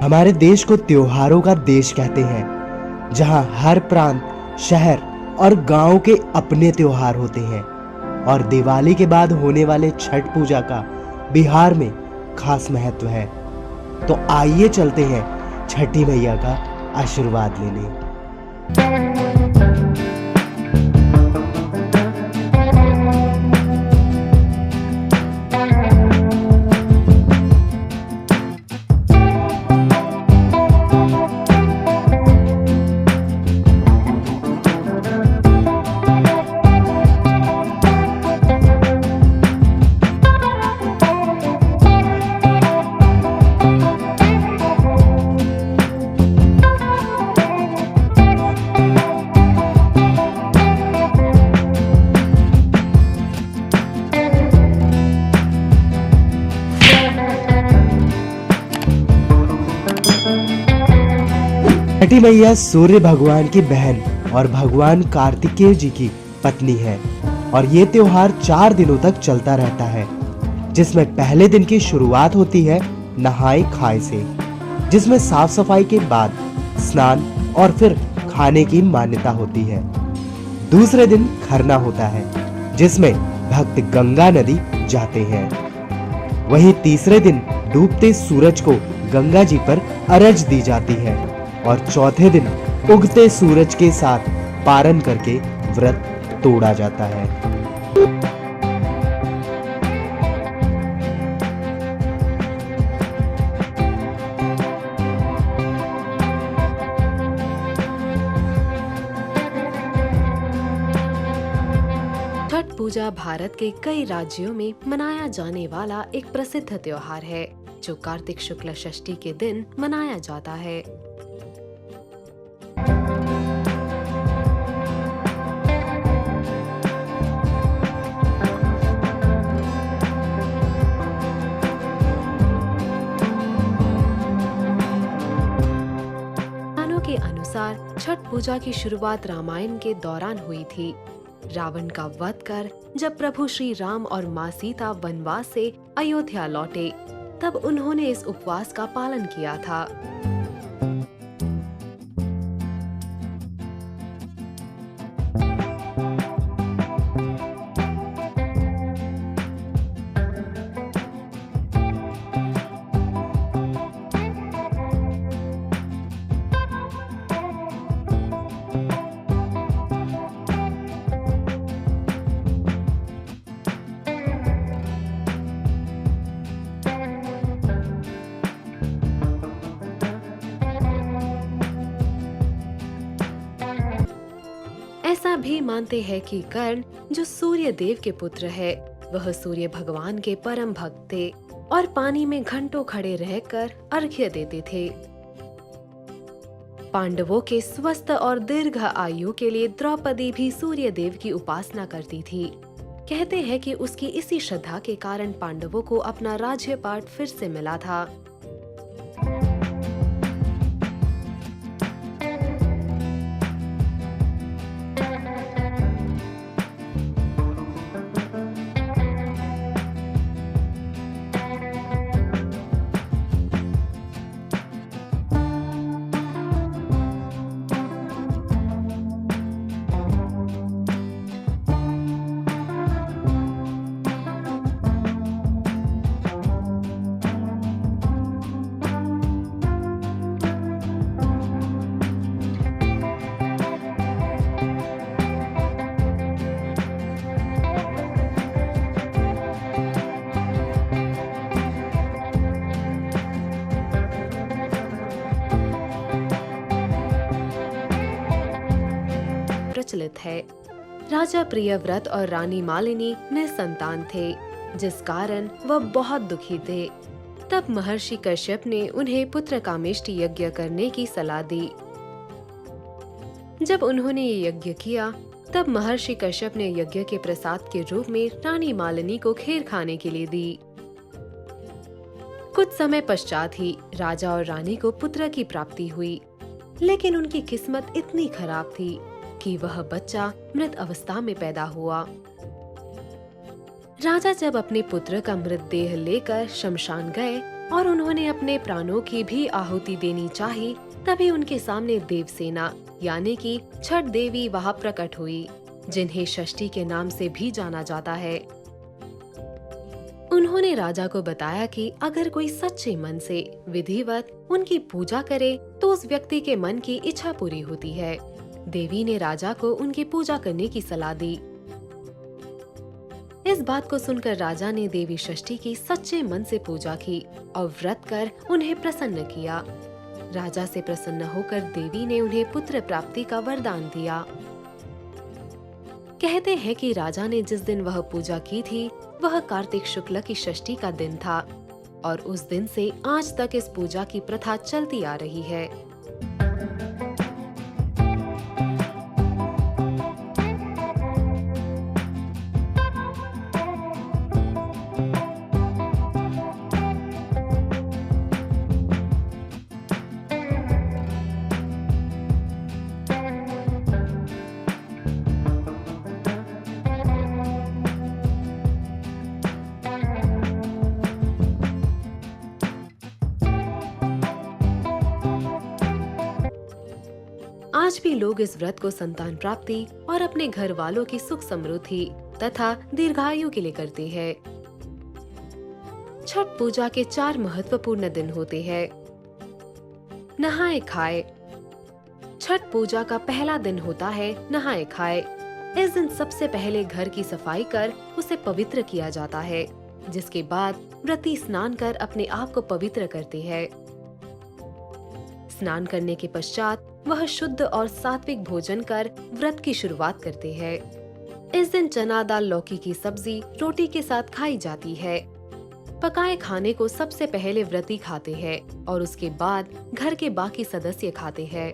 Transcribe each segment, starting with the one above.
हमारे देश को त्योहारों का देश कहते हैं, जहां हर प्रांत, शहर और गांव के अपने त्योहार होते हैं। और दिवाली के बाद होने वाले छठ पूजा का बिहार में खास महत्व है। तो आइए चलते हैं छठी मैया का आशीर्वाद लेने। छठी मैया सूर्य भगवान की बहन और भगवान कार्तिकेय जी की पत्नी है और ये त्योहार 4 दिनों तक चलता रहता है, जिसमें पहले दिन की शुरुआत होती है नहाए खाए से, जिसमें साफ सफाई के बाद स्नान और फिर खाने की मान्यता होती है। दूसरे दिन खरना होता है, जिसमें भक्त गंगा नदी जाते हैं। वहीं तीसरे दिन डूबते सूरज को गंगा जी पर अर्घ दी जाती है और चौथे दिन उगते सूरज के साथ पारण करके व्रत तोड़ा जाता है। छठ पूजा भारत के कई राज्यों में मनाया जाने वाला एक प्रसिद्ध त्योहार है, जो कार्तिक शुक्ल षष्ठी के दिन मनाया जाता है। के अनुसार छठ पूजा की शुरुआत रामायण के दौरान हुई थी। रावण का वध कर जब प्रभु श्री राम और माँ सीता वनवास से अयोध्या लौटे, तब उन्होंने इस उपवास का पालन किया था। ऐसा भी मानते हैं कि कर्ण, जो सूर्य देव के पुत्र है, वह सूर्य भगवान के परम भक्त थे और पानी में घंटों खड़े रहकर अर्घ्य देते थे। पांडवों के स्वस्थ और दीर्घ आयु के लिए द्रौपदी भी सूर्य देव की उपासना करती थी। कहते हैं कि उसकी इसी श्रद्धा के कारण पांडवों को अपना राज्यपाट फिर से मिला था। प्रचलित है। राजा प्रियव्रत और रानी मालिनी निसंतान थे, जिस कारण वह बहुत दुखी थे। तब महर्षि कश्यप ने उन्हें पुत्र कामेष्टि यज्ञ करने की सलाह दी। जब उन्होंने ये यज्ञ किया, तब महर्षि कश्यप ने यज्ञ के प्रसाद के रूप में रानी मालिनी को खीर खाने के लिए दी। कुछ समय पश्चात ही राजा और रानी को पुत्र की प्राप्ति हुई, लेकिन उनकी किस्मत इतनी खराब थी कि वह बच्चा मृत अवस्था में पैदा हुआ। राजा जब अपने पुत्र का मृतदेह लेकर शमशान गए, और उन्होंने अपने प्राणों की भी आहुति देनी चाहिए, तभी उनके सामने देवसेना यानी कि छठ देवी वहां प्रकट हुई, जिन्हें षष्ठी के नाम से भी जाना जाता है। उन्होंने राजा को बताया कि अगर कोई सच्चे मन से विधिवत उनकी पूजा करे तो उस व्यक्ति के मन की इच्छा पूरी होती है। देवी ने राजा को उनकी पूजा करने की सलाह दी। इस बात को सुनकर राजा ने देवी षष्ठी की सच्चे मन से पूजा की और व्रत कर उन्हें प्रसन्न किया। राजा से प्रसन्न होकर देवी ने उन्हें पुत्र प्राप्ति का वरदान दिया। कहते हैं कि राजा ने जिस दिन वह पूजा की थी वह कार्तिक शुक्ल की षष्ठी का दिन था और उस दिन से आज तक इस पूजा की प्रथा चलती आ रही है। आज भी लोग इस व्रत को संतान प्राप्ति और अपने घर वालों की सुख समृद्धि तथा दीर्घायु के लिए करते हैं। छठ पूजा के 4 महत्वपूर्ण दिन होते हैं। नहाए खाए। छठ पूजा का पहला दिन होता है नहाए खाए। इस दिन सबसे पहले घर की सफाई कर उसे पवित्र किया जाता है, जिसके बाद व्रती स्नान कर अपने आप को पवित्र करते हैं। स्नान करने के पश्चात वह शुद्ध और सात्विक भोजन कर व्रत की शुरुआत करते हैं। इस दिन चना दाल लौकी की सब्जी रोटी के साथ खाई जाती है। पकाए खाने को सबसे पहले व्रती खाते हैं और उसके बाद घर के बाकी सदस्य खाते हैं।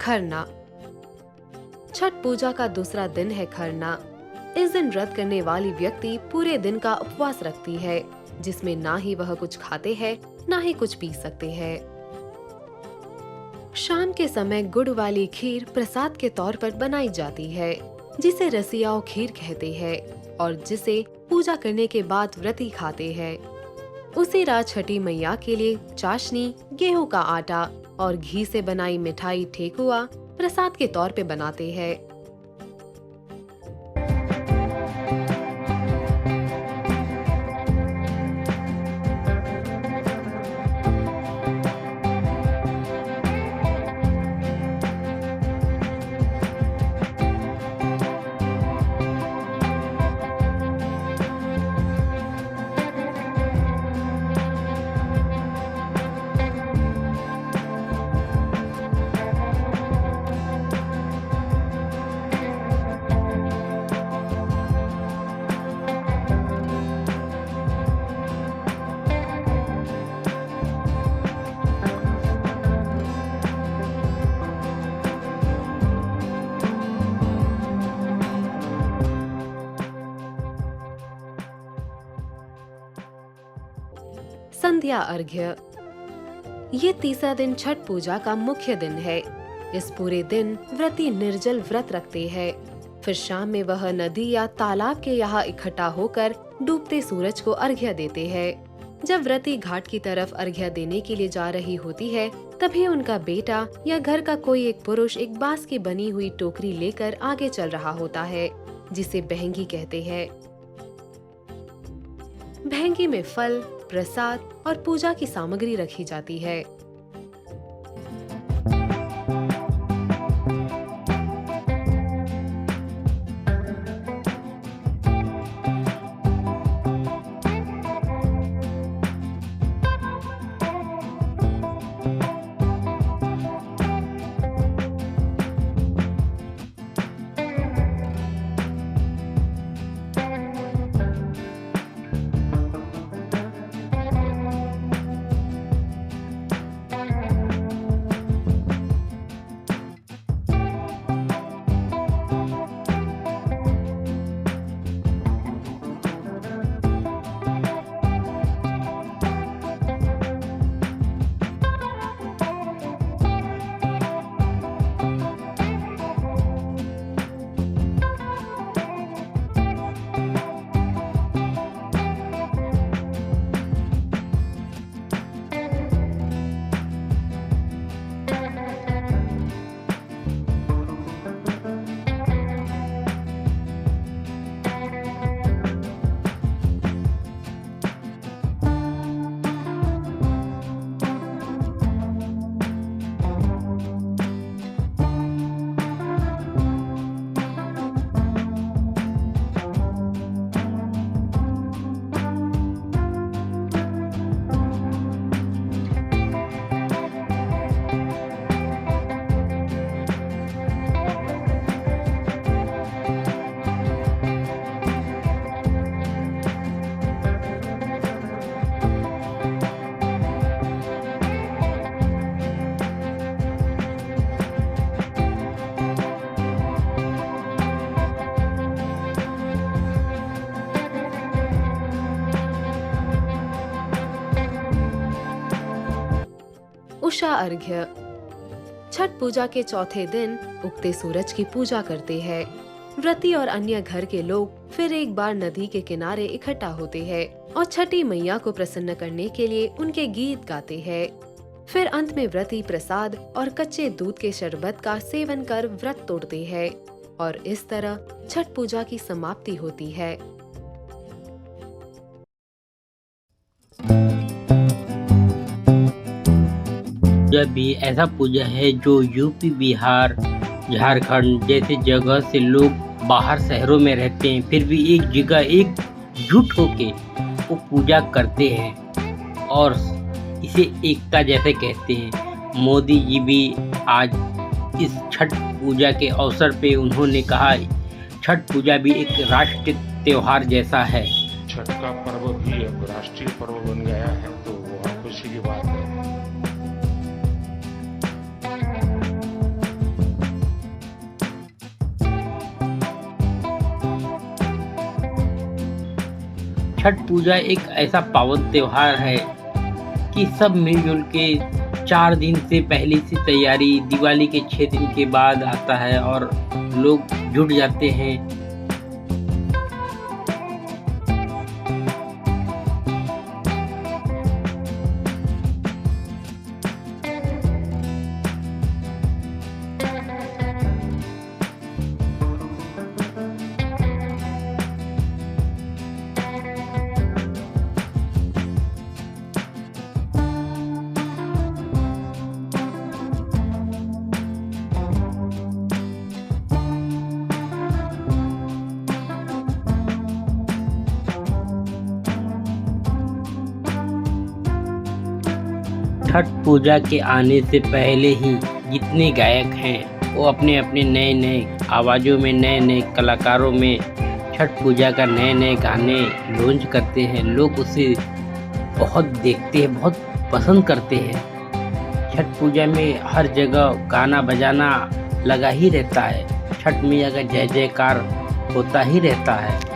खरना। छठ पूजा का दूसरा दिन है खरना। इस दिन व्रत करने वाली व्यक्ति पूरे दिन का उपवास रखती है, जिसमें ना ही वह कुछ खाते हैं ना ही कुछ पी सकते हैं। शाम के समय गुड़ वाली खीर प्रसाद के तौर पर बनाई जाती है, जिसे रसियाओं खीर कहते हैं और जिसे पूजा करने के बाद व्रती खाते हैं। उसी रात छठी मैया के लिए चाशनी, गेहूं का आटा और घी से बनाई मिठाई ठेकुआ प्रसाद के तौर पे बनाते हैं। संध्या अर्घ्य। ये तीसरा दिन छठ पूजा का मुख्य दिन है। इस पूरे दिन व्रती निर्जल व्रत रखते हैं। फिर शाम में वह नदी या तालाब के यहाँ इकट्ठा होकर डूबते सूरज को अर्घ्य देते हैं। जब व्रती घाट की तरफ अर्घ्य देने के लिए जा रही होती है, तभी उनका बेटा या घर का कोई एक पुरुष एक बांस की बनी हुई टोकरी लेकर आगे चल रहा होता है, जिसे बहंगी कहते हैं। बहंगी में फल, प्रसाद और पूजा की सामग्री रखी जाती है। उषा अर्घ्य। छठ पूजा के चौथे दिन उगते सूरज की पूजा करते हैं। व्रती और अन्य घर के लोग फिर एक बार नदी के किनारे इकट्ठा होते हैं और छठी मैया को प्रसन्न करने के लिए उनके गीत गाते हैं। फिर अंत में व्रती प्रसाद और कच्चे दूध के शरबत का सेवन कर व्रत तोड़ते हैं और इस तरह छठ पूजा की समाप्ति होती है। पूजा भी ऐसा पूजा है जो यूपी, बिहार, झारखंड जैसे जगह से लोग बाहर शहरों में रहते हैं, फिर भी एक जगह एकजुट होके वो पूजा करते हैं और इसे एकता जैसे कहते हैं। मोदी जी भी आज इस छठ पूजा के अवसर पे उन्होंने कहा छठ पूजा भी एक राष्ट्रीय त्योहार जैसा है। छठ का पर्व भी अब राष्ट्रीय पर्व बन गया है, तो वह खुशी की बात है। छठ पूजा एक ऐसा पावन त्योहार है कि सब मिलजुल के 4 दिन से पहले से तैयारी, दिवाली के 6 दिन के बाद आता है और लोग जुट जाते हैं। छठ पूजा के आने से पहले ही जितने गायक हैं वो अपने अपने नए नए आवाज़ों में, नए नए कलाकारों में छठ पूजा का नए नए गाने लॉन्च करते हैं। लोग उसे बहुत देखते हैं, बहुत पसंद करते हैं। छठ पूजा में हर जगह गाना बजाना लगा ही रहता है। छठ मैया का जय जयकार होता ही रहता है।